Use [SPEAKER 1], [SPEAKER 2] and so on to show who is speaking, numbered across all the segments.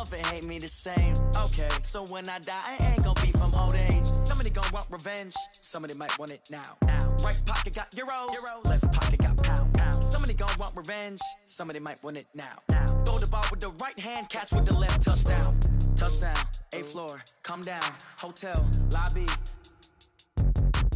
[SPEAKER 1] love and hate me the same. Okay, so when I die, I ain't gonna be from old age. Somebody gonna want revenge, somebody might want it now. Right pocket got euros, left pocket got pounds. Somebody gonna want revenge, somebody might want it now. Throw the ball with the right hand, catch with the left, touchdown. Touchdown, 8th floor, come down, hotel, lobby.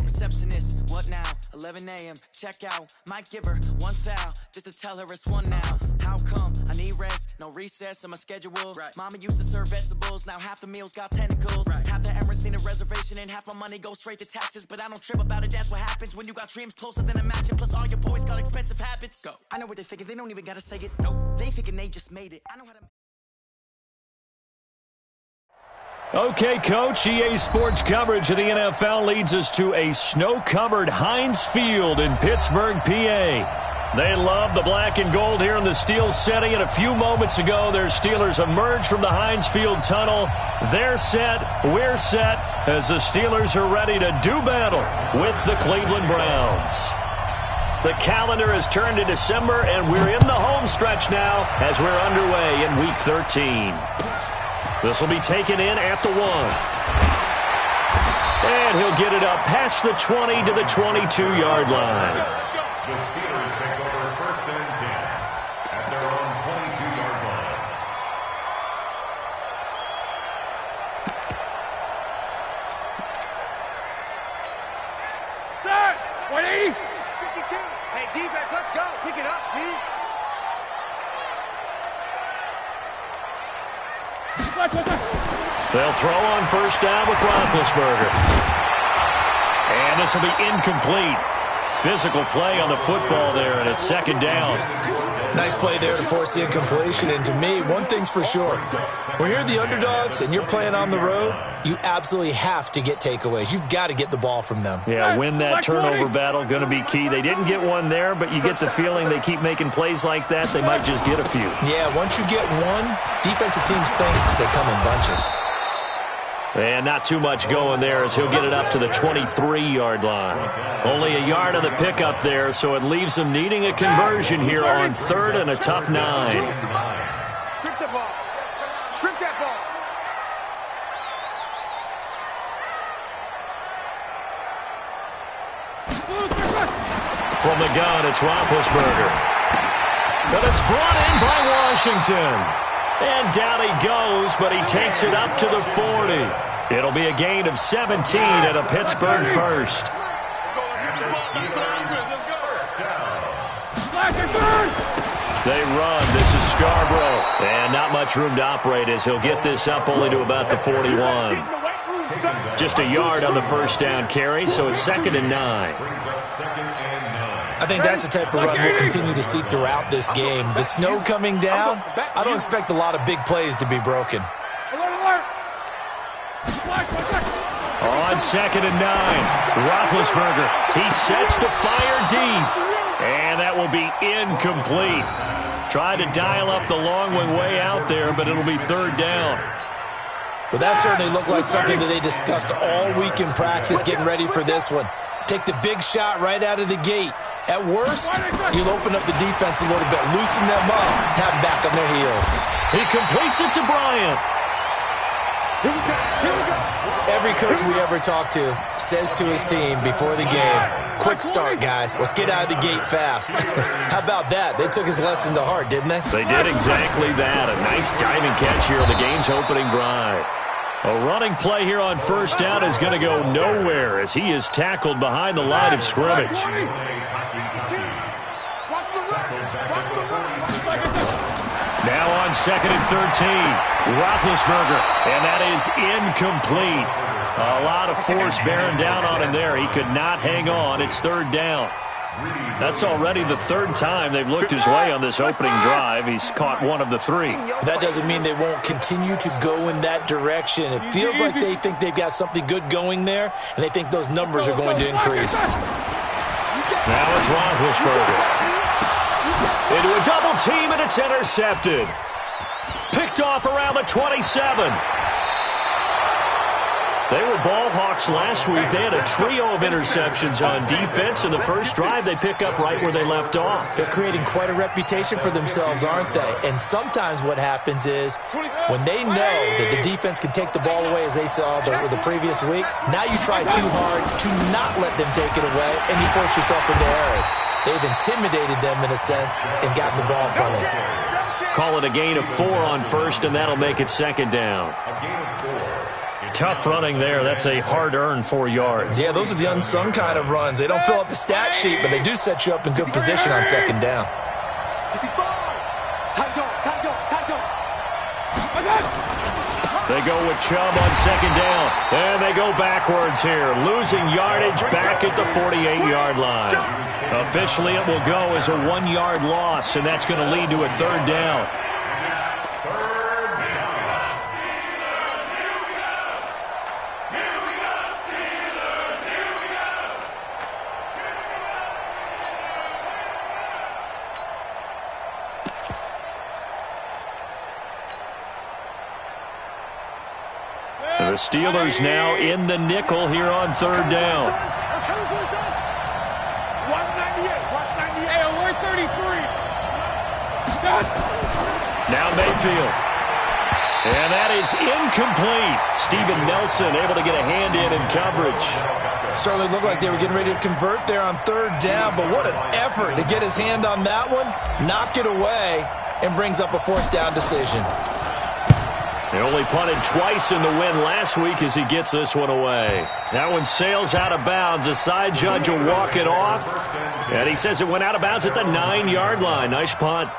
[SPEAKER 1] Receptionist, what now? 11 a.m. Check out. Might give her one foul just to tell her it's one now. How come? I need rest, no recess in my schedule. Right. Mama used to serve vegetables, now half the meals got tentacles. Right. Half the Emirates need a reservation and half my money goes straight to taxes. But I don't trip about it, that's what happens when you got dreams closer than imagine. Plus all your boys got expensive habits. Go. I know what they're thinking, they don't even gotta say it. Nope. They thinking they just made it. I know how to.
[SPEAKER 2] Okay, Coach, EA Sports coverage of the NFL leads us to a snow-covered Heinz Field in Pittsburgh, PA. They love the black and gold here in the Steel City, and a few moments ago, their Steelers emerged from the Heinz Field tunnel. They're set, we're set, as the Steelers are ready to do battle with the Cleveland Browns. The calendar has turned to December, and we're in the home stretch now as we're underway in Week 13. This will be taken in at the 1. And he'll get it up past the 20 to the 22-yard line.
[SPEAKER 3] The Steelers take over 1st and 10 at their own 22-yard line.
[SPEAKER 4] Third, 180. 52. Hey, defense, let's go. Pick it up, G.
[SPEAKER 2] They'll throw on 1st down with Roethlisberger. And this will be incomplete. Physical play on the football there, and it's 2nd down.
[SPEAKER 5] Nice play there to force the incompletion. And to me, one thing's for sure. When you're the underdogs and you're playing on the road, you absolutely have to get takeaways. You've got to get the ball from them.
[SPEAKER 2] Yeah, win that turnover battle, going to be key. They didn't get one there, but you get the feeling they keep making plays like that, they might just get a few.
[SPEAKER 5] Yeah, once you get one, defensive teams think they come in bunches.
[SPEAKER 2] And not too much going there as he'll get it up to the 23-yard line. Only a yard on the pickup there, so it leaves them needing a conversion here on 3rd and a tough 9.
[SPEAKER 4] Strip the ball. Strip that ball.
[SPEAKER 2] From the gun, it's Roethlisberger. But it's brought in by Washington. And down he goes, but he takes it up to the 40. It'll be a gain of 17 at a Pittsburgh 1st. They run. This is Scarborough. And not much room to operate as he'll get this up only to about the 41. Just a yard on the 1st down carry, so it's 2nd and 9.
[SPEAKER 5] I think that's the type of run we'll continue to see throughout this game. The snow coming down, I don't expect a lot of big plays to be broken.
[SPEAKER 2] On 2nd and 9, Roethlisberger, he sets to fire deep. And that will be incomplete. Tried to dial up the long one way out there, but it'll be 3rd down.
[SPEAKER 5] Well, that certainly looked like something that they discussed all week in practice, getting ready for this one. Take the big shot right out of the gate. At worst, you'll open up the defense a little bit, loosen them up, have them back on their heels.
[SPEAKER 2] He completes it to Bryant.
[SPEAKER 4] Here we go.
[SPEAKER 5] Every coach we ever talk to says to his team before the game, quick start, guys. Let's get out of the gate fast. How about that? They took his lesson to heart, didn't they?
[SPEAKER 2] They did exactly that. A nice diving catch here on the game's opening drive. A running play here on 1st down is going to go nowhere as he is tackled behind the line of scrimmage. Now on 2nd and 13, Roethlisberger, and that is incomplete. A lot of force bearing down on him there. He could not hang on. It's 3rd down. That's already the 3rd time they've looked his way on this opening drive. He's caught one of the 3.
[SPEAKER 5] That doesn't mean they won't continue to go in that direction. It feels like they think they've got something good going there, and they think those numbers are going to increase.
[SPEAKER 2] Now it's Roethlisberger. Into a double team, and it's intercepted. Picked off around the 27. They were ball hawks last week. They had a trio of interceptions on defense. In the first drive, they pick up right where they left off.
[SPEAKER 5] They're creating quite a reputation for themselves, aren't they? And sometimes what happens is when they know that the defense can take the ball away, as they saw the previous week, now you try too hard to not let them take it away, and you force yourself into errors. They've intimidated them in a sense and gotten the ball from them.
[SPEAKER 2] Call it a gain of 4 on first, and that'll make it second down. Tough running there. That's a hard-earned 4 yards.
[SPEAKER 5] Yeah, those are the unsung kind of runs. They don't fill up the stat sheet, but they do set you up in good position on second down.
[SPEAKER 2] They go with Chubb on second down, and they go backwards here, losing yardage back at the 48-yard line. Officially, it will go as a 1-yard loss, and that's going to lead to a third down. The Steelers now in the nickel here on third down. Now Mayfield. And that is incomplete. Steven Nelson able to get a hand in coverage.
[SPEAKER 5] Certainly looked like they were getting ready to convert there on third down, but what an effort to get his hand on that one, knock it away, and brings up a fourth down decision.
[SPEAKER 2] They only punted twice in the win last week as he gets this one away. That one sails out of bounds. The side judge will walk it off. And he says it went out of bounds at the 9-yard line. Nice punt.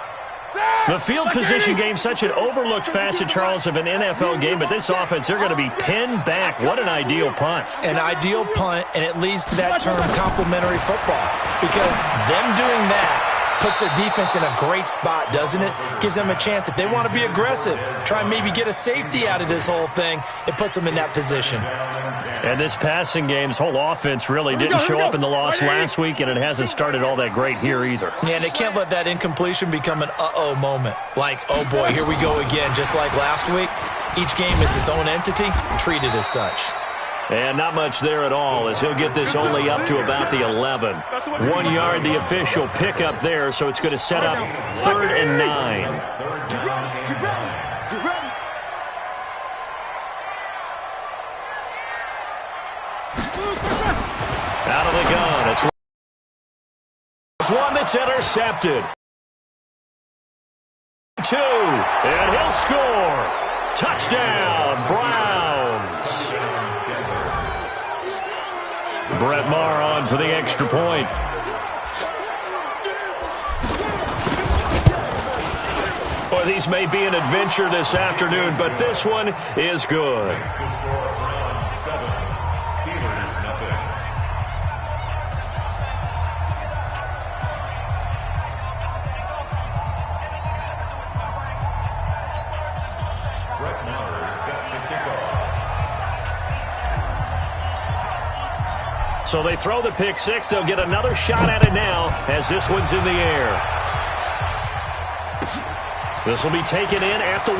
[SPEAKER 2] The field position game, such an overlooked facet, Charles, of an NFL game, but this offense, they're going to be pinned back. What an ideal punt.
[SPEAKER 5] An ideal punt, and it leads to that term complementary football, because them doing that puts their defense in a great spot, doesn't it? Gives them a chance. If they want to be aggressive, try and maybe get a safety out of this whole thing, it puts them in that position.
[SPEAKER 2] And this passing game's whole offense really didn't show up in the loss last week, and it hasn't started all that great here either.
[SPEAKER 5] Yeah, and they can't let that incompletion become an uh-oh moment. Like, oh boy, here we go again, just like last week. Each game is its own entity, treated as such.
[SPEAKER 2] And not much there at all, as he'll get this only up to about the 11. 1 yard, the official pickup there, so it's going to set up 3rd and 9. Out of the gun. It's one that's intercepted. 2, and he'll score. Touchdown, Browns. Brett Maher on for the extra point. Well, these may be an adventure this afternoon, but this one is good. So they throw the pick six. They'll get another shot at it now as this one's in the air. This will be taken in at the 1.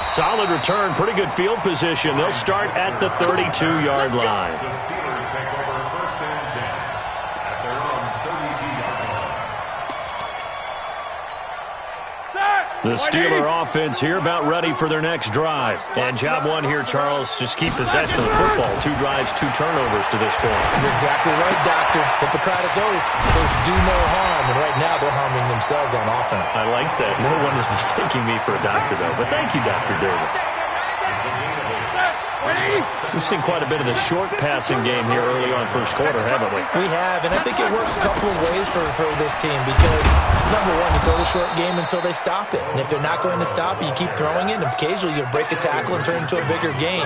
[SPEAKER 2] Solid return, pretty good field position. They'll start at the 32-yard line.
[SPEAKER 3] The Steelers take over 1st and 10 at their own 32-yard line.
[SPEAKER 2] The Steeler offense here about ready for their next drive. And job one here, Charles, just keep possession of the football. 2 drives, 2 turnovers to this point.
[SPEAKER 5] You're exactly right, Doctor. Hippocratic oath. First, do no harm. And right now, they're harming themselves on offense.
[SPEAKER 2] I like that. No one is mistaking me for a doctor, though. But thank you, Dr. Davis. We've seen quite a bit of the short passing game here early on first quarter, haven't we?
[SPEAKER 5] We have, and I think it works a couple of ways for this team because, number one, you throw the short game until they stop it. And if they're not going to stop it, you keep throwing it, and occasionally you'll break a tackle and turn it into a bigger game.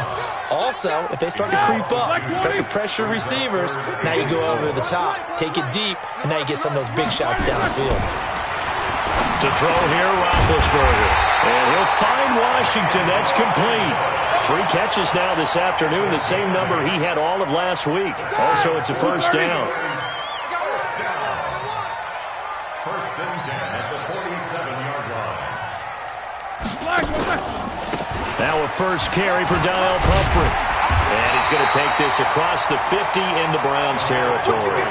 [SPEAKER 5] Also, if they start to creep up, start to pressure receivers, now you go over the top, take it deep, and now you get some of those big shots downfield.
[SPEAKER 2] To throw here, Roethlisberger. And he'll find Washington. That's complete. 3 catches now this afternoon, the same number he had all of last week. Also, it's a first down.
[SPEAKER 3] First and 10 at the 47-yard line.
[SPEAKER 2] Now a first carry for Donnell Pumphrey. And he's going to take this across the 50 into Browns territory.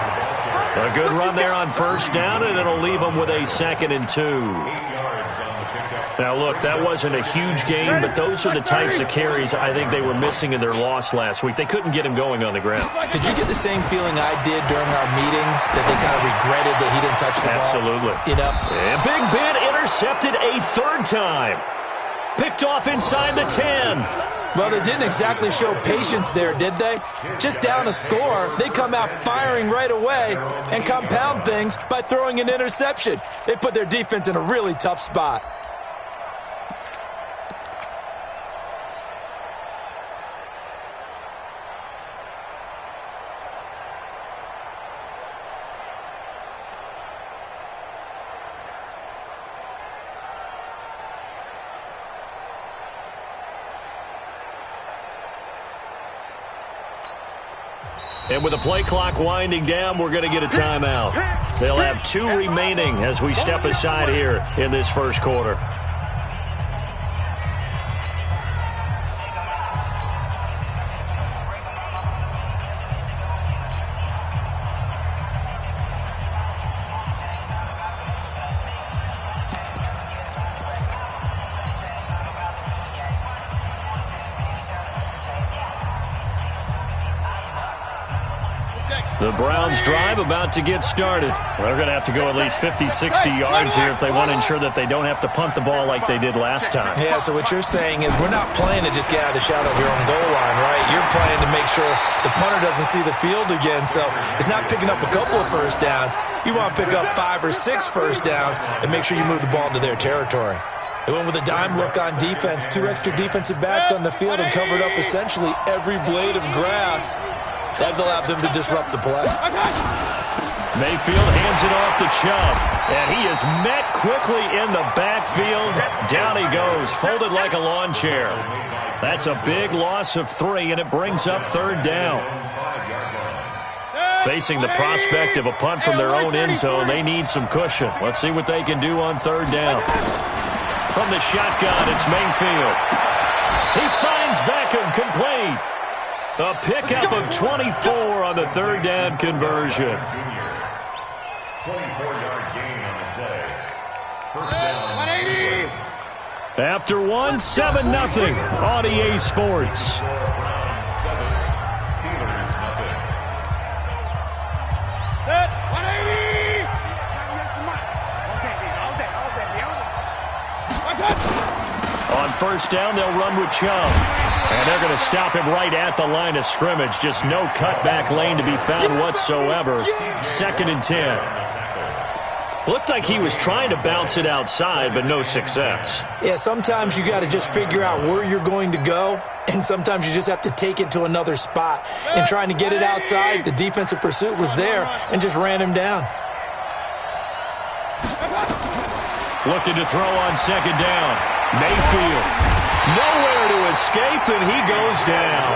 [SPEAKER 2] A good run there on first down, and it'll leave them with a 2nd and 2. Now, look, that wasn't a huge game, but those are the types of carries I think they were missing in their loss last week. They couldn't get him going on the ground.
[SPEAKER 5] Did you get the same feeling I did during our meetings, that they kind of regretted that he didn't touch the ball?
[SPEAKER 2] Absolutely.
[SPEAKER 5] You know?
[SPEAKER 2] And Big Ben intercepted a 3rd time. Picked off inside the 10.
[SPEAKER 5] Well, they didn't exactly show patience there, did they? Just down a score, they come out firing right away and compound things by throwing an interception. They put their defense in a really tough spot.
[SPEAKER 2] And with the play clock winding down, we're going to get a timeout. They'll have 2 remaining as we step aside here in this first quarter. The Browns drive about to get started. They're going to have to go at least 50, 60 yards here if they want to ensure that they don't have to punt the ball like they did last time.
[SPEAKER 5] Yeah, so what you're saying is we're not playing to just get out of the shadow of your own goal line, right? You're playing to make sure the punter doesn't see the field again. So it's not picking up a couple of first downs. You want to pick up 5 or 6 first downs and make sure you move the ball into their territory. They went with a dime look on defense, 2 extra defensive backs on the field and covered up essentially every blade of grass. That allowed them to disrupt the play.
[SPEAKER 2] Mayfield hands it off to Chubb, and he is met quickly in the backfield. Down he goes, folded like a lawn chair. That's a big loss of 3, and it brings up 3rd down. Facing the prospect of a punt from their own end zone, they need some cushion. Let's see what they can do on 3rd down. From the shotgun, it's Mayfield. He finds Beckham, complete. A pickup of 24 on the 3rd down conversion.
[SPEAKER 3] 24-yard gain on the play. First down. 180.
[SPEAKER 2] After 1, 7-0 on EA Sports.
[SPEAKER 3] Browns 7, Steelers
[SPEAKER 4] 180.
[SPEAKER 2] On first down, they'll run with Chubb. And they're going to stop him right at the line of scrimmage. Just no cutback lane to be found whatsoever. 2nd and 10. Looked like he was trying to bounce it outside, but no success.
[SPEAKER 5] Yeah, sometimes you got to just figure out where you're going to go, and sometimes you just have to take it to another spot. And trying to get it outside, the defensive pursuit was there and just ran him down.
[SPEAKER 2] Looking to throw on 2nd down. Mayfield. Nowhere to escape, and he goes down.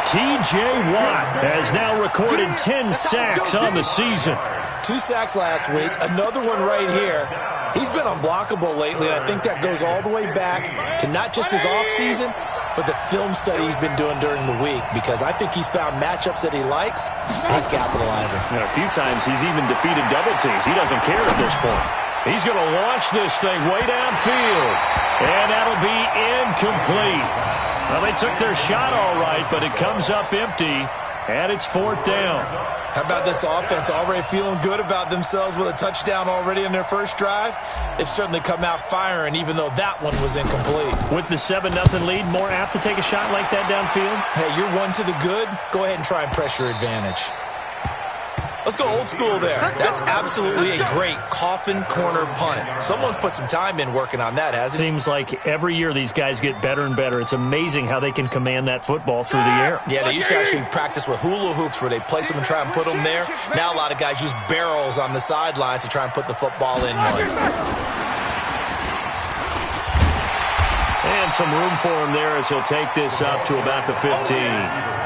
[SPEAKER 2] T.J. Watt has now recorded 10 sacks on the season.
[SPEAKER 5] 2 sacks last week, another one right here. He's been unblockable lately, and I think that goes all the way back to not just his offseason, but the film study he's been doing during the week, because I think he's found matchups that he likes, and he's capitalizing.
[SPEAKER 2] And a few times he's even defeated double teams. He doesn't care at this point. He's going to launch this thing way downfield, and that'll be incomplete. Well, they took their shot all right, but it comes up empty, and it's 4th down.
[SPEAKER 5] How about this offense already feeling good about themselves with a touchdown already in their first drive? They've certainly come out firing, even though that one was incomplete.
[SPEAKER 2] With the 7-0 lead, more apt to take a shot like that downfield?
[SPEAKER 5] Hey, you're 1 to the good. Go ahead and try and press your advantage. Let's go old school there. That's absolutely a great coffin corner punt. Someone's put some time in working on that, hasn't it?
[SPEAKER 2] Seems like every year these guys get better and better. It's amazing how they can command that football through the air.
[SPEAKER 5] Yeah, they used to actually practice with hula hoops where they place them and try and put them there. Now a lot of guys use barrels on the sidelines to try and put the football in one.
[SPEAKER 2] And some room for him there as he'll take this up to about the 15.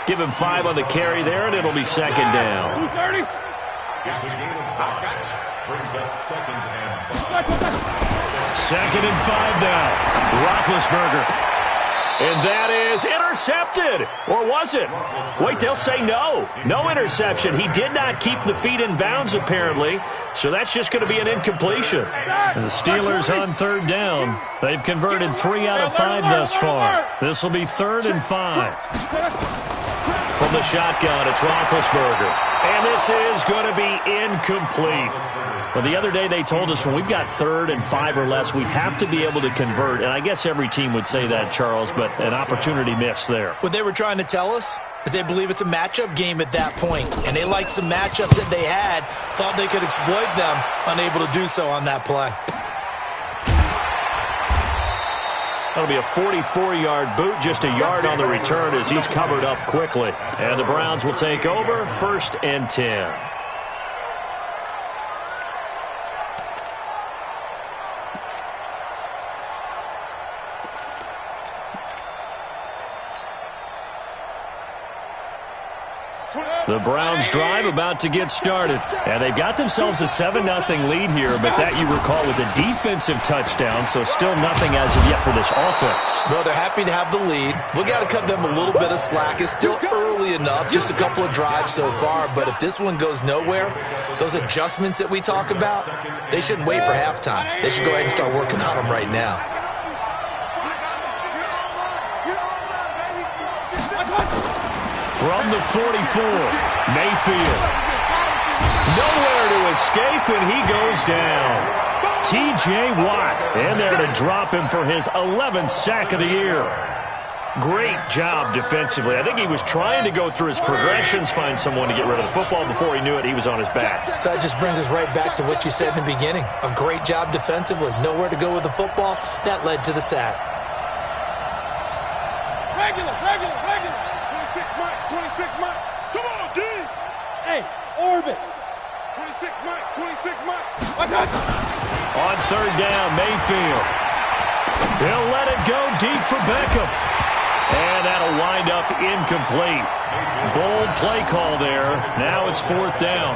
[SPEAKER 2] Give him 5 on the carry there, and it'll be 2nd down.
[SPEAKER 3] It's a gain of 5. Brings up 2nd and 5.
[SPEAKER 2] 2nd and 5 now. Roethlisberger. And that is intercepted. Or was it? Wait, they'll say no. No interception. He did not keep the feet in bounds, apparently. So that's just going to be an incompletion. And the Steelers on 3rd down. They've converted 3 out of 5 thus far. This will be 3rd and 5. From the shotgun, it's Roethlisberger. And this is going to be incomplete. Well, the other day they told us when we've got 3rd and 5 or less, we have to be able to convert. And I guess every team would say that, Charles, but an opportunity missed there.
[SPEAKER 5] What they were trying to tell us is they believe it's a matchup game at that point. And they liked some matchups that they had, thought they could exploit them, unable to do so on that play.
[SPEAKER 2] That'll be a 44-yard boot, just a yard on the return as he's covered up quickly. And the Browns will take over 1st and 10. The Browns drive about to get started. And they've got themselves a 7-0 lead here, but that, you recall, was a defensive touchdown, so still nothing as of yet for this offense.
[SPEAKER 5] Well, they're happy to have the lead. We've got to cut them a little bit of slack. It's still early enough, just a couple of drives so far, but if this one goes nowhere, those adjustments that we talk about, they shouldn't wait for halftime. They should go ahead and start working on them right now.
[SPEAKER 2] From the 44, Mayfield. Nowhere to escape, and he goes down. T.J. Watt in there to drop him for his 11th sack of the year. Great job defensively. I think he was trying to go through his progressions, find someone to get rid of the football. Before he knew it, he was on his back.
[SPEAKER 5] So that just brings us right back to what you said in the beginning. A great job defensively. Nowhere to go with the football. That led to the sack.
[SPEAKER 4] Regular. 26 Mike. Come on, D. Hey, orbit. 26 Mike.
[SPEAKER 2] On 3rd down, Mayfield. He'll let it go deep for Beckham. And that'll wind up incomplete. Bold play call there. Now it's 4th down.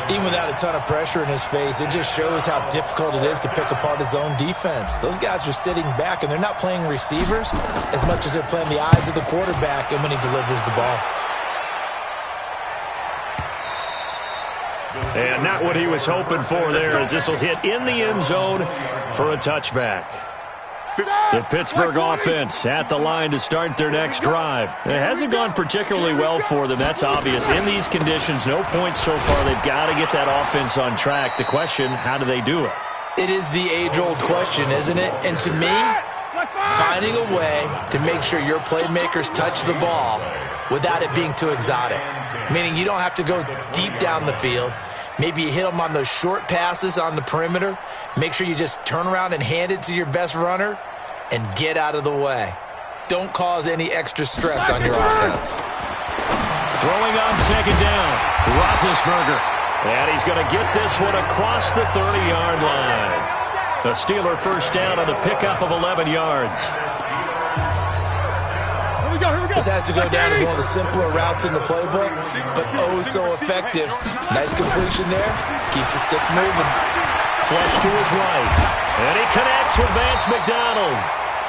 [SPEAKER 5] Even without a ton of pressure in his face, it just shows how difficult it is to pick apart his own defense. Those guys are sitting back, and they're not playing receivers as much as they're playing the eyes of the quarterback and when he delivers the ball.
[SPEAKER 2] And not what he was hoping for there, as this will hit in the end zone for a touchback. The Pittsburgh offense at the line to start their next drive. It hasn't gone particularly well for them, that's obvious. In these conditions, no points so far. They've got to get that offense on track. The question, how do they do it?
[SPEAKER 5] It is the age-old question, isn't it? And to me, finding a way to make sure your playmakers touch the ball without it being too exotic. Meaning you don't have to go deep down the field. Maybe you hit them on those short passes on the perimeter. Make sure you just turn around and hand it to your best runner and get out of the way. Don't cause any extra stress on your offense.
[SPEAKER 2] Throwing on 2nd down, Roethlisberger. And he's going to get this one across the 30-yard line. The Steeler 1st down on the pickup of 11 yards.
[SPEAKER 5] This has to go down as one of the simpler routes in the playbook, but oh so effective. Nice completion there. Keeps the sticks moving.
[SPEAKER 2] Flush to his right. And he connects with Vance McDonald.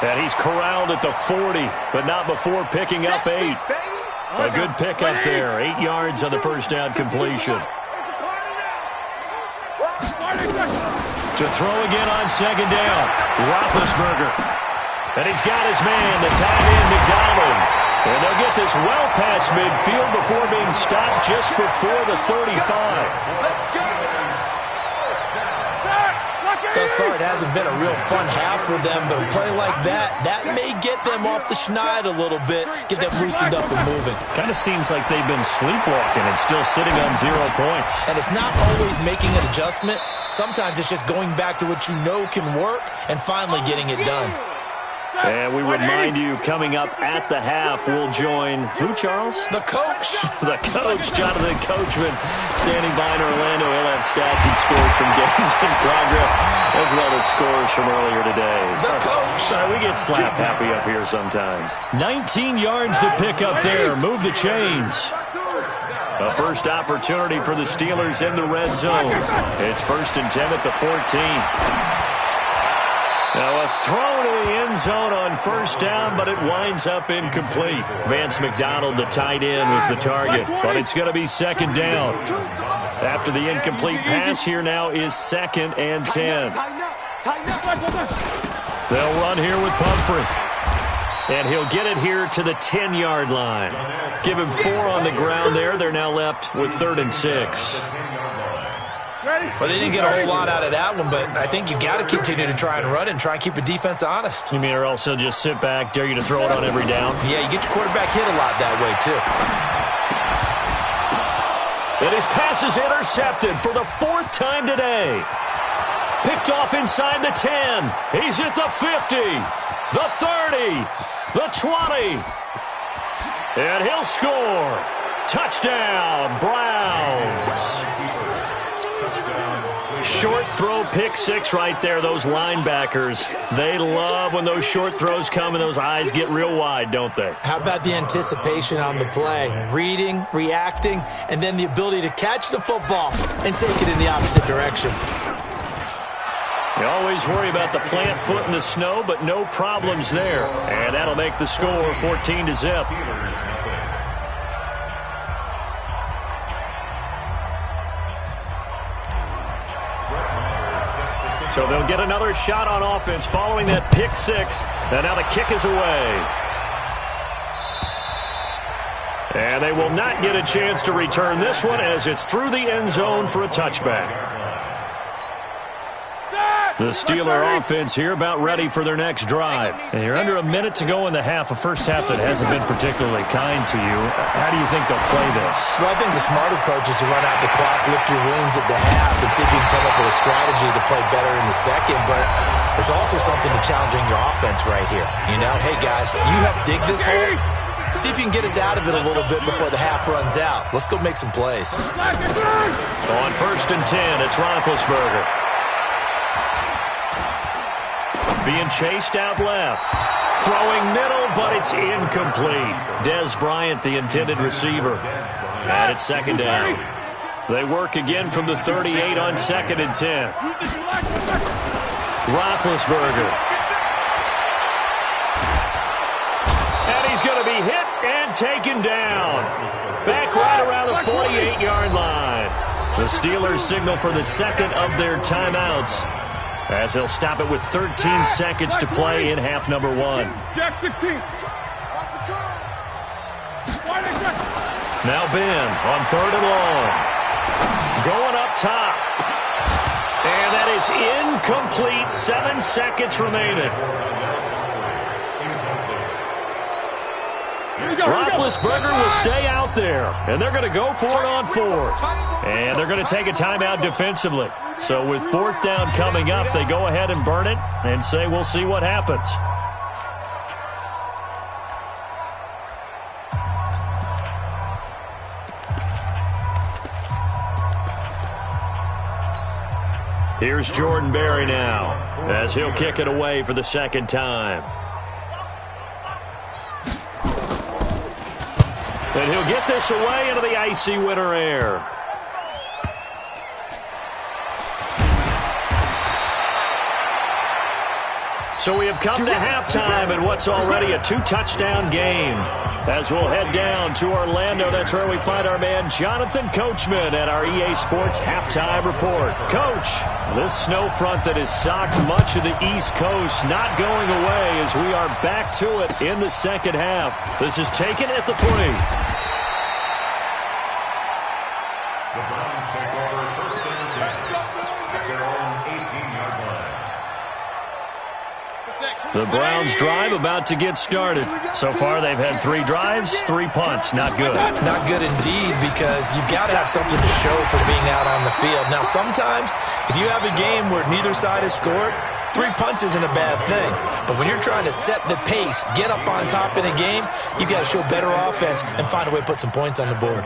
[SPEAKER 2] And he's corralled at the 40, but not before picking up 8. A good pickup there. 8 yards on the 1st down completion. To throw again on 2nd down. Roethlisberger. And he's got his man, the tight end, McDonald. And they'll get this well past midfield before being stopped just before the 35.
[SPEAKER 5] Thus far, it hasn't been a real fun half for them, but a play like that may get them off the schneid a little bit, get them loosened up and moving.
[SPEAKER 2] Kind of seems like they've been sleepwalking and still sitting on 0 points.
[SPEAKER 5] And it's not always making an adjustment. Sometimes it's just going back to what you know can work and finally getting it done.
[SPEAKER 2] And we remind you, coming up at the half, we'll join who, Charles?
[SPEAKER 5] The coach.
[SPEAKER 2] The coach, Jonathan Coachman, standing by in Orlando. He'll have stats and scores from games in progress, as well as scores from earlier today.
[SPEAKER 5] The coach.
[SPEAKER 2] We get slap happy up here sometimes. 19 yards to pick up there. Move the chains. A first opportunity for the Steelers in the red zone. It's 1st and 10 at the 14. A throw to the end zone on first down, but it winds up incomplete. Vance McDonald, the tight end, was the target, but it's going to be second down. After the incomplete pass, here now is 2nd and 10. They'll run here with Pumphrey. And he'll get it here to the 10-yard line. Give him 4 on the ground there. They're now left with 3rd and 6.
[SPEAKER 5] Well, they didn't get a whole lot out of that one, but I think you got to continue to try and run and try and keep the defense honest.
[SPEAKER 2] You mean or else he'll just sit back, dare you to throw it on every down?
[SPEAKER 5] Yeah, you get your quarterback hit a lot that way, too.
[SPEAKER 2] And his pass is intercepted for the 4th time today. Picked off inside the 10. He's at the 50, the 30, the 20. And he'll score. Touchdown, Browns. Short throw, pick 6 right there. Those linebackers, they love when those short throws come and those eyes get real wide, don't they?
[SPEAKER 5] How about the anticipation on the play? Reading, reacting, and then the ability to catch the football and take it in the opposite direction.
[SPEAKER 2] You always worry about the plant foot in the snow, but no problems there. And that'll make the score 14-0. So they'll get another shot on offense following that pick 6. And now the kick is away. And they will not get a chance to return this one as it's through the end zone for a touchback. The Steeler offense here about ready for their next drive. And you're under a minute to go in the half, a first half that hasn't been particularly kind to you. How do you think they'll play this?
[SPEAKER 5] Well, I think the smart approach is to run out the clock, lick your wounds at the half, and see if you can come up with a strategy to play better in the second. But there's also something to challenging your offense right here. You know, hey, guys, you help dig this hole. See if you can get us out of it a little bit before the half runs out. Let's go make some plays.
[SPEAKER 2] On 1st and 10, it's Roethlisberger. Being chased out left. Throwing middle, but it's incomplete. Dez Bryant, the intended receiver. And it's 2nd down. They work again from the 38 on 2nd and 10. Roethlisberger. And he's going to be hit and taken down. Back right around the 48-yard line. The Steelers signal for the 2nd of their timeouts, as they'll stop it with 13 seconds to play in half number 1. Now Ben on 3rd and long. Going up top. And that is incomplete. 7 seconds remaining. Roethlisberger will stay out there, and they're going to go for it on 4th. And they're going to take a timeout defensively. So with 4th down coming up, they go ahead and burn it and say we'll see what happens. Here's Jordan Berry now, as he'll kick it away for the 2nd time. And he'll get this away into the icy winter air. So we have come to halftime in what's already a 2-touchdown game. As we'll head down to Orlando, that's where we find our man Jonathan Coachman at our EA Sports Halftime Report. Coach, this snow front that has socked much of the East Coast not going away as we are back to it in the 2nd half. This is taken at the 3.
[SPEAKER 3] The Browns take over 1st and 10 at their own 18-yard line.
[SPEAKER 2] The Browns drive about to get started. So far, they've had 3 drives, 3 punts. Not good.
[SPEAKER 5] Not good indeed, because you've got to have something to show for being out on the field. Now, sometimes, if you have a game where neither side has scored, 3 punts isn't a bad thing. But when you're trying to set the pace, get up on top in a game, you've got to show better offense and find a way to put some points on the board.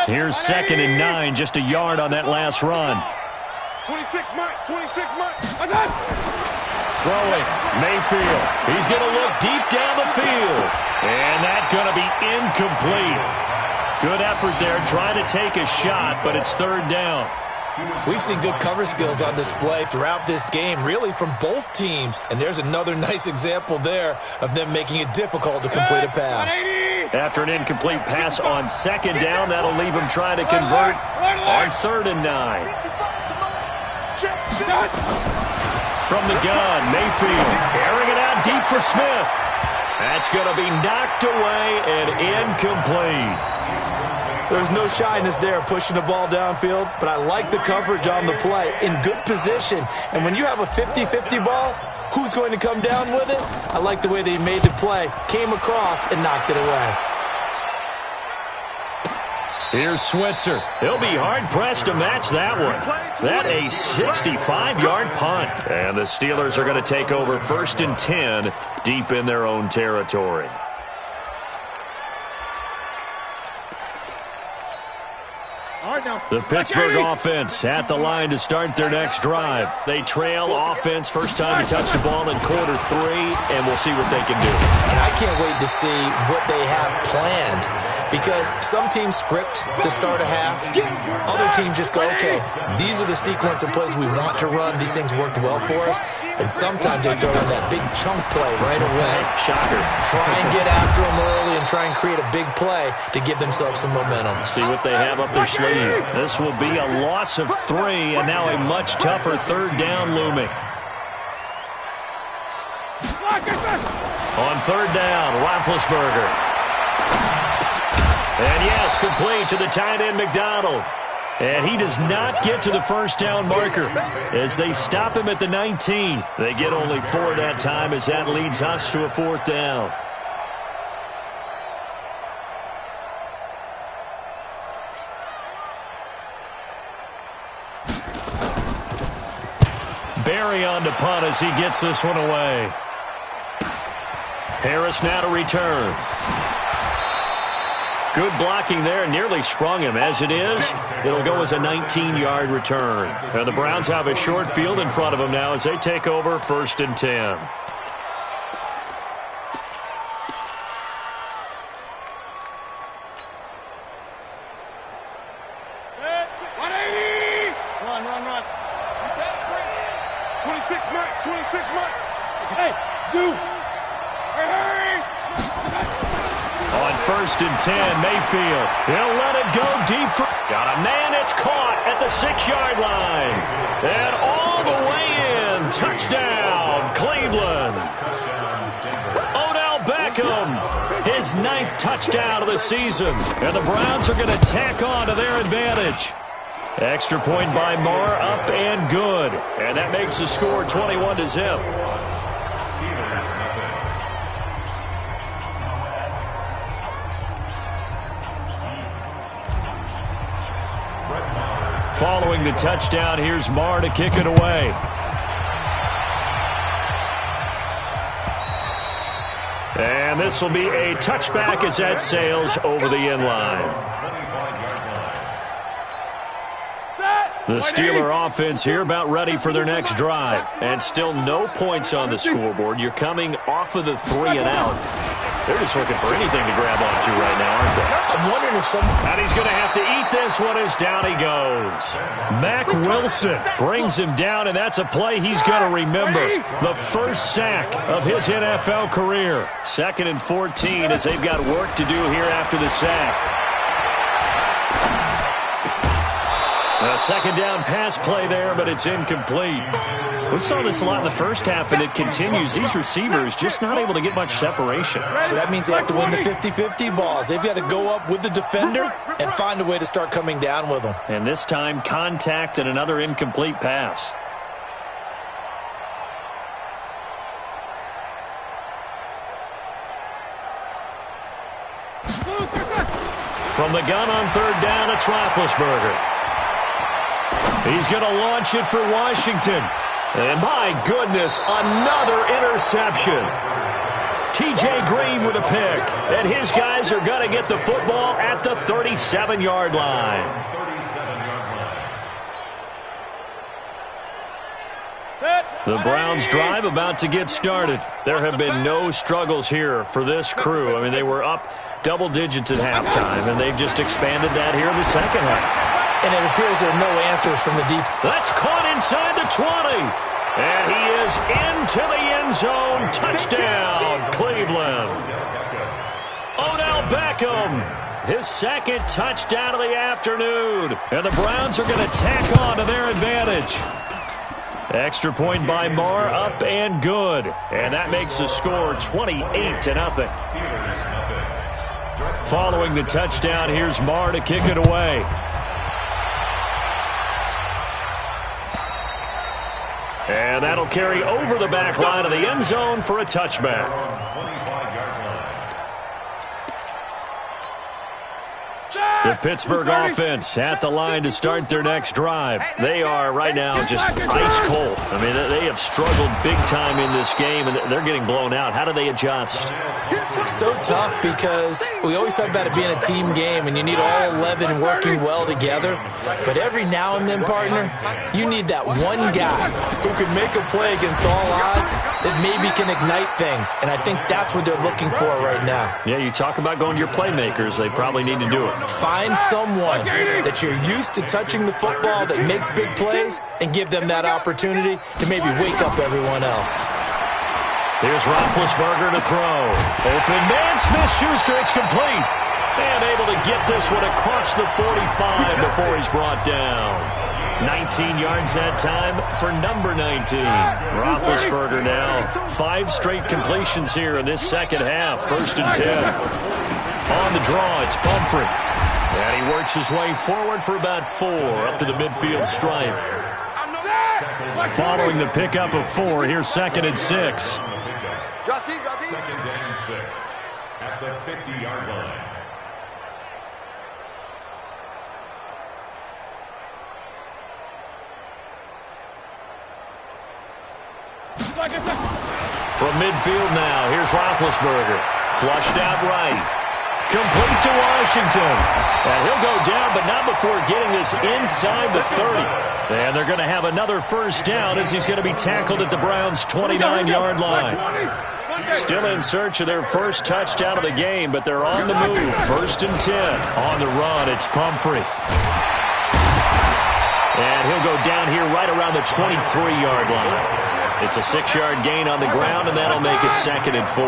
[SPEAKER 2] Here's 2nd and 9, just a yard on that last run.
[SPEAKER 4] 26 Mike.
[SPEAKER 2] Throwing, Mayfield. He's going to look deep down the field. And that's going to be incomplete. Good effort there, trying to take a shot, but it's 3rd down.
[SPEAKER 5] We've seen good cover skills on display throughout this game, really from both teams. And there's another nice example there of them making it difficult to complete a pass.
[SPEAKER 2] After an incomplete pass on second down, that'll leave him trying to convert on 3rd and 9. From the gun, Mayfield airing it out deep for Smith. That's going to be knocked away and incomplete.
[SPEAKER 5] There's no shyness there pushing the ball downfield, but I like the coverage on the play. In good position. And when you have a 50-50 ball, who's going to come down with it? I like the way they made the play, came across, and knocked it away.
[SPEAKER 2] Here's Switzer. He'll be hard-pressed to match that one. That a 65-yard punt. And the Steelers are going to take over 1st and 10 deep in their own territory. The Pittsburgh offense at the line to start their next drive. They trail offense, first time to touch the ball in quarter 3, and we'll see what they can do.
[SPEAKER 5] And I can't wait to see what they have planned, because some teams script to start a half. Other teams just go, okay, these are the sequence of plays we want to run. These things worked well for us. And sometimes they throw in that big chunk play right away.
[SPEAKER 2] Shocker.
[SPEAKER 5] Try and get after them early and try and create a big play to give themselves some momentum.
[SPEAKER 2] See what they have up their sleeve. This will be a loss of 3, and now a much tougher 3rd down looming. On 3rd down, Roethlisberger. And yes, complete to the tight end, McDonald. And he does not get to the first down marker as they stop him at the 19. They get only 4 that time as that leads us to a 4th down. Barry on to punt as he gets this one away. Harris now to return. Good blocking there, nearly sprung him. As it is, it'll go as a 19-yard return. And the Browns have a short field in front of them now as they take over 1st and 10.
[SPEAKER 4] Run. 26 Mike. Hey, dude. Hurry.
[SPEAKER 2] On 1st and 10, Mayfield. He'll let it go deep. Got a man. It's caught at the 6-yard line. And all the way in. Touchdown, Cleveland. Odell Beckham. His 9th touchdown of the season. And the Browns are going to tack on to their advantage. Extra point by Marr, up and good. And that makes the score 21-0. Following the touchdown, here's Marr to kick it away. And this will be a touchback as that sails over the end line. The Steeler offense here about ready for their next drive. And still no points on the scoreboard. You're coming off of the 3 and out. They're just looking for anything to grab onto right now, aren't they?
[SPEAKER 5] I'm wondering if someone...
[SPEAKER 2] And he's going to have to eat this one as down he goes. Mack Wilson brings him down, and that's a play he's going to remember. The first sack of his NFL career. 2nd and 14 as they've got work to do here after the sack. A 2nd down pass play there, but it's incomplete. We saw this a lot in the first half, and it continues. These receivers just not able to get much separation.
[SPEAKER 5] So that means they have to win the 50-50 balls. They've got to go up with the defender and find a way to start coming down with them.
[SPEAKER 2] And this time, contact and another incomplete pass. From the gun on 3rd down, it's Roethlisberger. He's going to launch it for Washington. And my goodness, another interception. TJ Green with a pick. And his guys are going to get the football at the 37-yard line. The Browns drive about to get started. There have been no struggles here for this crew. I mean, they were up double digits at halftime, and they've just expanded that here in the second half.
[SPEAKER 5] and it appears there are no answers from the defense.
[SPEAKER 2] That's caught inside the 20. And he is into the end zone. Touchdown, Cleveland. Odell Beckham, his second touchdown of the afternoon. And the Browns are going to tack on to their advantage. Extra point by Marr, up and good. And that makes the score 28-0. Following the touchdown, here's Marr to kick it away. And that'll carry over the back line of the end zone for a touchback. The Pittsburgh offense at the line to start their next drive. They are right now just ice cold. I mean, they have struggled big time in this game, and they're getting blown out. How do they adjust?
[SPEAKER 5] So tough because we always talk about it being a team game, and you need all 11 working well together. But every now and then, partner, you need that one guy who can make a play against all odds that maybe can ignite things. And I think that's what they're looking for right now.
[SPEAKER 2] Yeah, you talk about going to your playmakers. They probably need to do it.
[SPEAKER 5] Find someone that you're used to touching the football that makes big plays and give them that opportunity to maybe wake up everyone else.
[SPEAKER 2] Here's Roethlisberger to throw. Open man, Smith-Schuster, it's complete. And able to get this one across the 45 before he's brought down. 19 yards that time for number 19. Roethlisberger now 5 straight completions here in this second half. 1st and 10. On the draw, it's Pumphrey. And he works his way forward for about 4 up to the midfield stripe. Following the pickup of 4, here's 2nd and 6.
[SPEAKER 3] 2nd and 6 at the 50-yard line.
[SPEAKER 2] From midfield now, here's Roethlisberger. Flushed out right. Complete to Washington. And he'll go down, but not before getting this inside the 30. And they're going to have another first down as he's going to be tackled at the Browns' 29-yard line. Still in search of their first touchdown of the game, but they're on the move. 1st and 10. On the run, it's Pumphrey. And he'll go down here right around the 23-yard line. It's a 6-yard gain on the ground, and that'll make it 2nd and 4.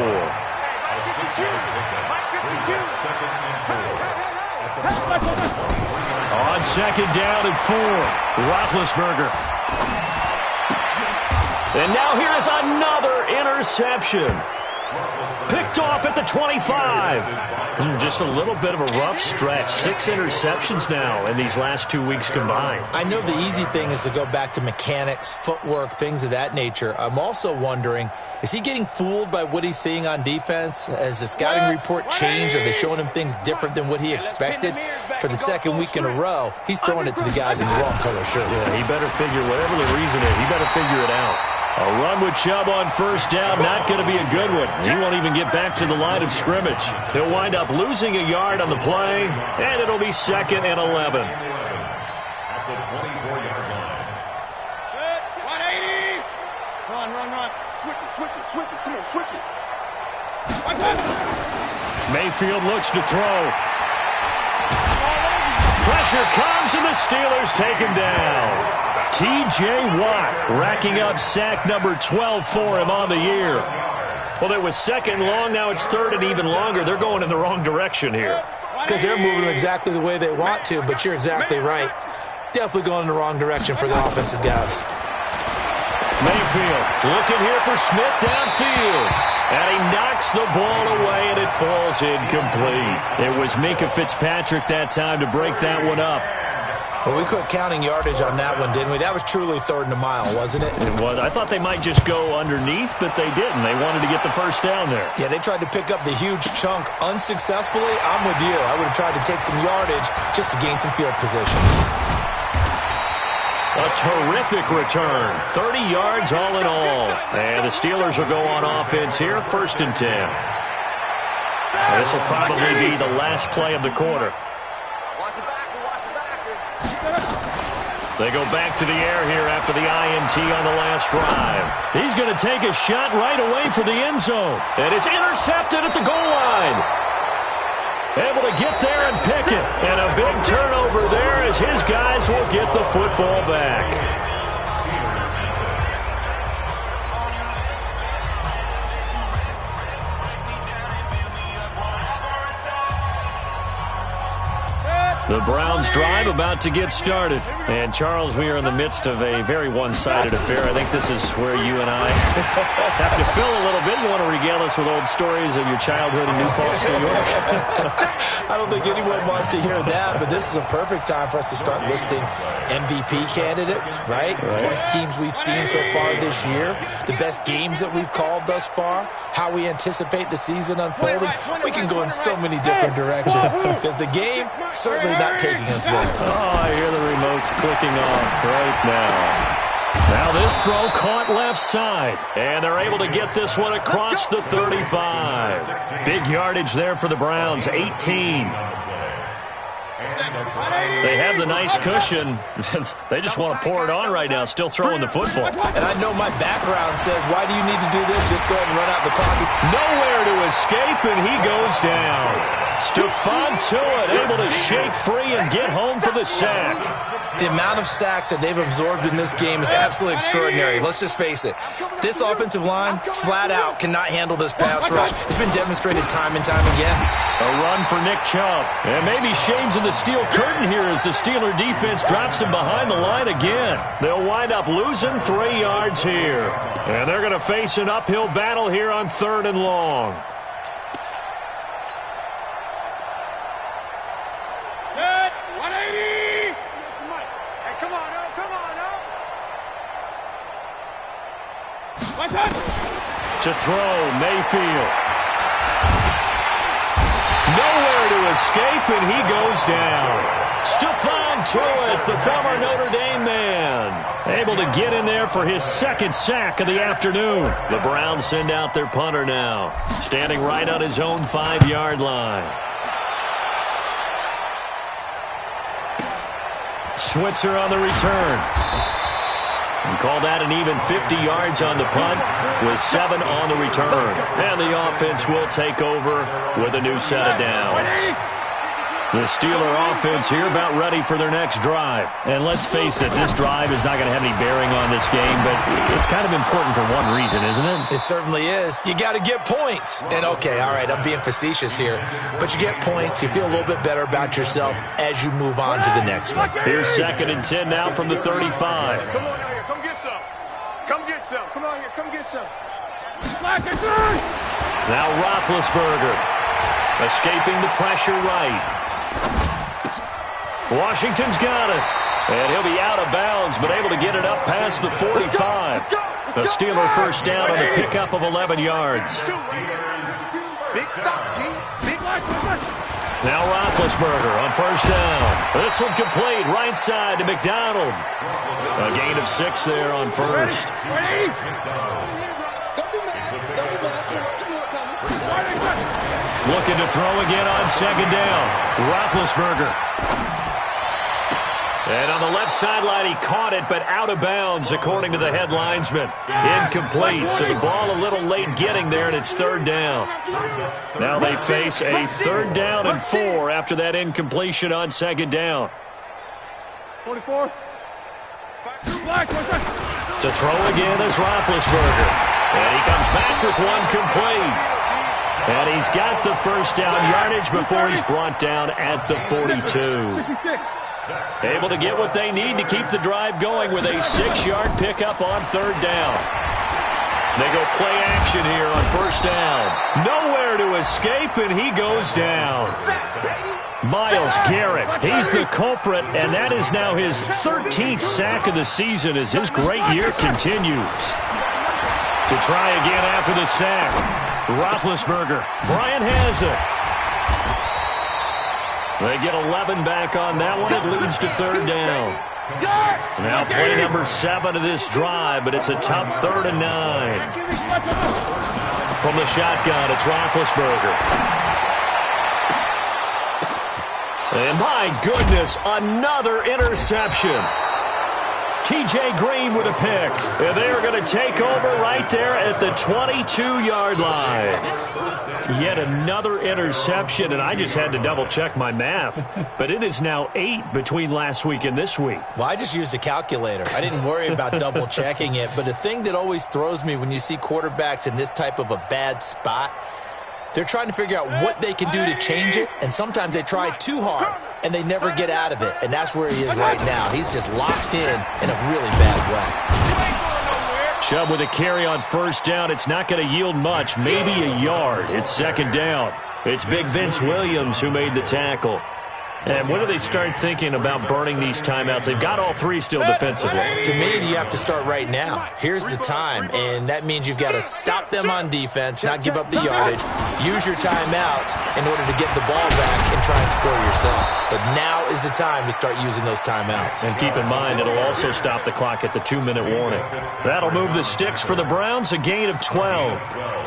[SPEAKER 2] On 2nd down and 4, Roethlisberger. And now here is another interception. Picked off at the 25. Just a little bit of a rough stretch. 6 interceptions now in these last 2 weeks combined.
[SPEAKER 5] I know the easy thing is to go back to mechanics, footwork, things of that nature. I'm also wondering, is he getting fooled by what he's seeing on defense? Has the scouting report changed? Are they showing him things different than what he expected? For the 2nd week in a row, he's throwing it to the guys in the wrong color shirts.
[SPEAKER 2] Yeah, he better figure, whatever the reason is, he better figure it out. A run with Chubb on 1st down, not going to be a good one. He won't even get back to the line of scrimmage. He'll wind up losing a yard on the play, and it'll be 2nd and 11.
[SPEAKER 3] At the 24-yard line.
[SPEAKER 4] 180. Run. Switch it. Come on, switch it.
[SPEAKER 2] Mayfield looks to throw. Pressure comes, and the Steelers take him down. T.J. Watt racking up sack number 12 for him on the year. Well, it was 2nd long. Now it's 3rd and even longer. They're going in the wrong direction here.
[SPEAKER 5] Because they're moving exactly the way they want to, but you're exactly right. Definitely going in the wrong direction for the offensive guys.
[SPEAKER 2] Mayfield looking here for Smith downfield. And he knocks the ball away, and it falls incomplete. It was Minkah Fitzpatrick that time to break that one up.
[SPEAKER 5] Well, we quit counting yardage on that one, didn't we? That was truly 3rd and a mile, wasn't it?
[SPEAKER 2] It was. I thought they might just go underneath, but they didn't. They wanted to get the first down there.
[SPEAKER 5] Yeah, they tried to pick up the huge chunk unsuccessfully. I'm with you. I would have tried to take some yardage just to gain some field position.
[SPEAKER 2] A terrific return. 30 yards all in all. And the Steelers will go on offense here, 1st and 10. This will probably be the last play of the quarter. They go back to the air here after the INT on the last drive. He's going to take a shot right away for the end zone. And it's intercepted at the goal line. able to get there and pick it. And a big turnover there as his guys will get the football back. The Browns drive about to get started. And, Charles, we are in the midst of a very one-sided affair. I think this is where you and I have to fill a little bit. You want to regale us with old stories of your childhood in New Paltz, New York?
[SPEAKER 5] I don't think anyone wants to hear that, but this is a perfect time for us to start listing MVP candidates, right? The best teams we've seen so far this year, the best games that we've called thus far, how we anticipate the season unfolding. We can go in so many different directions because the game certainly not taking us there.
[SPEAKER 2] Oh, I hear the remotes clicking off right now. Now this throw caught left side, and they're able to get this one across the 35. Big yardage there for the Browns, 18. They have the nice cushion. They just want to pour it on right now, still throwing the football.
[SPEAKER 5] And I know my background says, why do you need to do this? Just go ahead and run out the clock.
[SPEAKER 2] Nowhere to escape, and he goes down. Stephon Tuitt able to shake free and get home for the sack.
[SPEAKER 5] The amount of sacks that they've absorbed in this game is absolutely extraordinary. Let's just face it. This offensive line, flat out, cannot handle this pass rush. It's been demonstrated time and time again.
[SPEAKER 2] A run for Nick Chubb. And maybe shades of the steel curtain here as the Steeler defense drops him behind the line again. They'll wind up losing 3 yards here. And they're going to face an uphill battle here on 3rd and long. To throw, Mayfield. Nowhere to escape, and he goes down. Stephon Tuitt, the former Notre Dame man, able to get in there for his 2nd sack of the afternoon. The Browns send out their punter now, standing right on his own 5-yard line. Switzer on the return. And call that an even 50 yards on the punt with 7 on the return. And the offense will take over with a new set of downs. The Steeler offense here about ready for their next drive. And let's face it, this drive is not going to have any bearing on this game, but it's kind of important for one reason, isn't it?
[SPEAKER 5] It certainly is. You got to get points. And okay, all right, I'm being facetious here, but you get points, you feel a little bit better about yourself as you move on to the next one.
[SPEAKER 2] Here's 2nd and 10 now from the 35.
[SPEAKER 4] Come on here, come get some. Come get some. Come on here, come get some.
[SPEAKER 2] Now Roethlisberger escaping the pressure right. Washington's got it. And he'll be out of bounds, but able to get it up past the 45. The Steeler first down on the pickup of 11 yards. Now Roethlisberger on first down. This one complete, right side to McDonald. A gain of 6 there on first. Looking to throw again on 2nd down. Roethlisberger. And on the left sideline, he caught it, but out of bounds, according to the head linesman. Incomplete, so the ball a little late getting there, and it's 3rd down. Now they face a 3rd down and 4 after that incompletion on 2nd down.
[SPEAKER 4] 44.
[SPEAKER 2] To throw again is Roethlisberger. And he comes back with one complete. And he's got the first down yardage before he's brought down at the 42. Able to get what they need to keep the drive going with a 6-yard pickup on 3rd down. They go play action here on first down. Nowhere to escape, and he goes down. Myles Garrett, he's the culprit, and that is now his 13th sack of the season as his great year continues. To try again after the sack, Roethlisberger. Bryant has it. They get 11 back on that one. It leads to 3rd down. Now play number 7 of this drive, but it's a tough 3rd and 9. From the shotgun, it's Roethlisberger. And my goodness, another interception. T.J. Green with a pick. And they are going to take over right there at the 22-yard line. Yet another interception, and I just had to double-check my math. But it is now 8 between last week and this week.
[SPEAKER 5] Well, I just used a calculator. I didn't worry about double-checking it. But the thing that always throws me when you see quarterbacks in this type of a bad spot, they're trying to figure out what they can do to change it, and sometimes they try too hard, and they never get out of it. And that's where he is right now. He's just locked in a really bad way.
[SPEAKER 2] Chubb with a carry on first down. It's not going to yield much, maybe a yard. It's second down. It's big Vince Williams who made the tackle. And when do they start thinking about burning these timeouts? They've got all 3 still defensively.
[SPEAKER 5] To me, you have to start right now. Here's the time, and that means you've got to stop them on defense, not give up the yardage, use your timeouts in order to get the ball back and try and score yourself. But now is the time to start using those timeouts.
[SPEAKER 2] And keep in mind, it'll also stop the clock at the 2-minute warning. That'll move the sticks for the Browns, a gain of 12.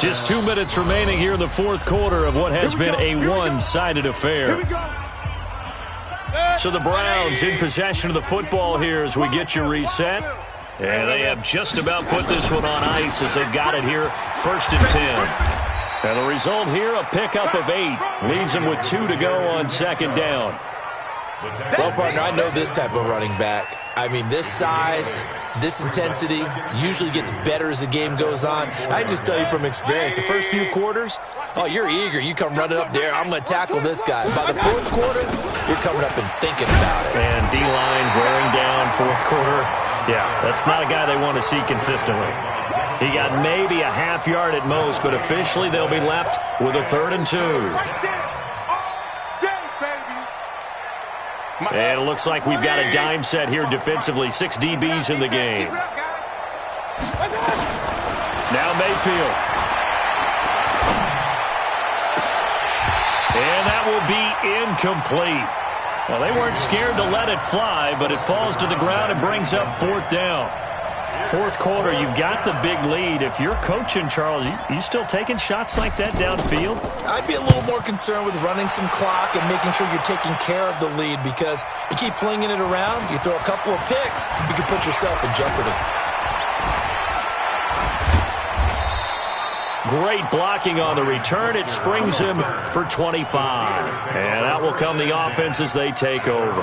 [SPEAKER 2] Just 2 minutes remaining here in the fourth quarter of what has been a one-sided affair. So the Browns in possession of the football here as we get you reset. And they have just about put this one on ice as they've got it here, 1st and 10. And the result here, a pickup of 8. Leaves them with 2 to go on second down.
[SPEAKER 5] Well, partner, I know this type of running back. I mean, this size, this intensity usually gets better as the game goes on. I just tell you from experience, the first few quarters, oh, you're eager. You come running up there, I'm going to tackle this guy. By the fourth quarter, you're coming up and thinking about it.
[SPEAKER 2] And D-line wearing down fourth quarter. Yeah, that's not a guy they want to see consistently. He got maybe a half yard at most, but officially they'll be left with a 3rd and 2. And it looks like we've got a dime set here defensively. 6 DBs in the game. Now Mayfield. And that will be incomplete. Well, they weren't scared to let it fly, but it falls to the ground and brings up 4th down. Fourth quarter, you've got the big lead. If you're coaching, Charles, you still taking shots like that downfield?
[SPEAKER 5] I'd be a little more concerned with running some clock and making sure you're taking care of the lead, because you keep flinging it around, you throw a couple of picks, you can put yourself in jeopardy.
[SPEAKER 2] Great blocking on the return. It springs him for 25. And that will come the offense as they take over.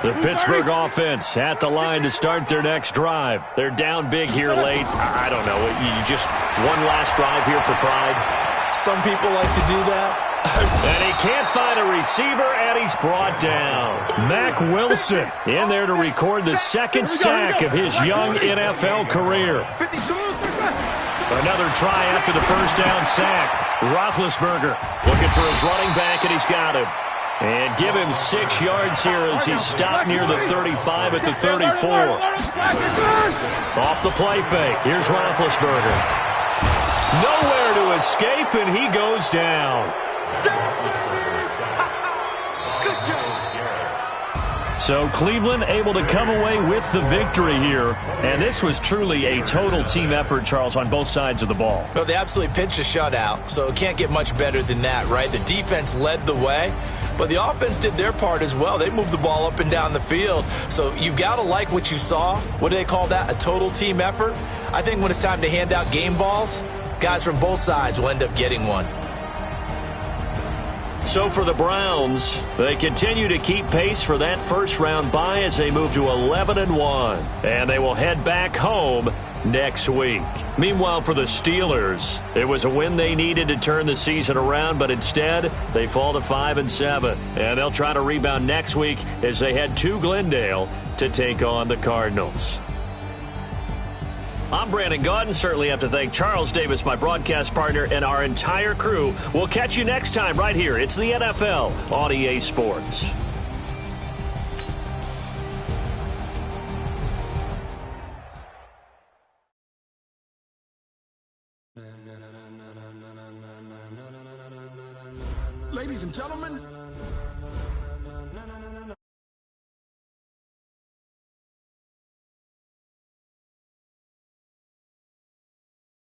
[SPEAKER 2] The Pittsburgh offense at the line to start their next drive. They're down big here late. I don't know. You just one last drive here for pride.
[SPEAKER 5] Some people like to do that.
[SPEAKER 2] And he can't find a receiver, and he's brought down. Mack Wilson in there to record the 2nd sack of his young NFL career. Another try after the first down sack. Roethlisberger looking for his running back, and he's got him. And give him 6 yards here as he's stopped near the 35 at the 34. Off the play fake. Here's Roethlisberger. Nowhere to escape, and he goes down.
[SPEAKER 4] Good job.
[SPEAKER 2] So Cleveland able to come away with the victory here. And this was truly a total team effort, Charles, on both sides of the ball.
[SPEAKER 5] Well, they absolutely pitched a shutout, so it can't get much better than that, right? The defense led the way, but the offense did their part as well. They moved the ball up and down the field. So you've got to like what you saw. What do they call that? A total team effort? I think when it's time to hand out game balls, guys from both sides will end up getting one.
[SPEAKER 2] So for the Browns, they continue to keep pace for that first-round bye as they move to 11-1. And they will head back home next week. Meanwhile, for the Steelers, it was a win they needed to turn the season around, but instead, they fall to 5-7. And they'll try to rebound next week as they head to Glendale to take on the Cardinals. I'm Brandon Gaudin. Certainly have to thank Charles Davis, my broadcast partner, and our entire crew. We'll catch you next time right here. It's the NFL on EA Sports.
[SPEAKER 6] Ladies and gentlemen,